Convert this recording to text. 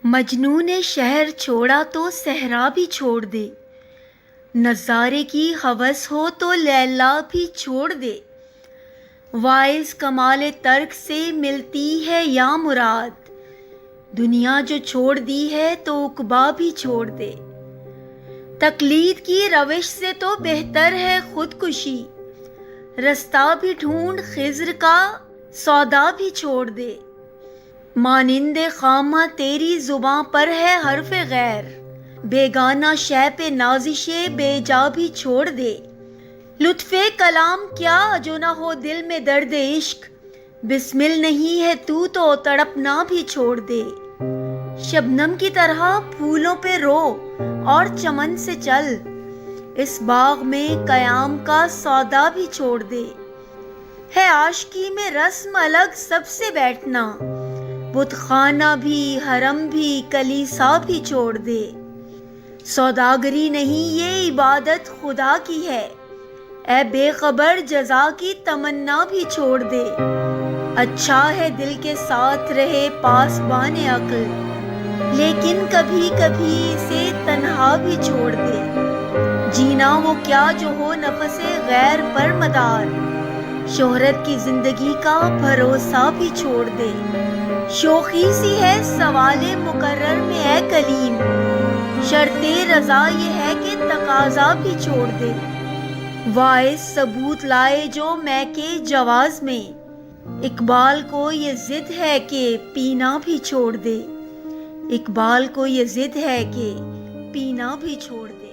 مجنوں نے شہر چھوڑا تو صحرا بھی چھوڑ دے، نظارے کی ہوس ہو تو لیلا بھی چھوڑ دے۔ واعظ کمال ترک سے ملتی ہے یا مراد، دنیا جو چھوڑ دی ہے تو عقبیٰ بھی چھوڑ دے۔ تقلید کی روش سے تو بہتر ہے خودکشی، رستہ بھی ڈھونڈ خضر کا سودا بھی چھوڑ دے۔ مانند خامہ تیری زباں پر ہے حرف غیر، بیگانہ شے پہ نازش بے جا بھی چھوڑ دے۔ لطف کلام کیا جو نہ ہو دل میں درد عشق، بسمل نہیں ہے تو تڑپنا بھی چھوڑ دے۔ شبنم کی طرح پھولوں پہ رو اور چمن سے چل، اس باغ میں قیام کا سودا بھی چھوڑ دے۔ ہے عاشقی میں رسم الگ سب سے بیٹھنا، بت خانہ بھی حرم بھی کلیسا بھی چھوڑ دے۔ سوداگری نہیں یہ عبادت خدا کی ہے، اے بے خبر جزا کی تمنا بھی چھوڑ دے۔ اچھا ہے دل کے ساتھ رہے پاسبان عقل، لیکن کبھی کبھی اسے تنہا بھی چھوڑ دے۔ جینا وہ کیا جو ہو نفس غیر پر مدار، شہرت کی زندگی کا بھروسہ بھی چھوڑ دے۔ شوخی سی ہے سوال مقرر میں اے کلیم، شرط رضا یہ ہے کہ تقاضا بھی چھوڑ دے۔ واعظ ثبوت لائے جو میں کے جواز میں، اقبال کو یہ ضد ہے کہ پینا بھی چھوڑ دے۔ اقبال کو یہ ضد ہے کہ پینا بھی چھوڑ دے۔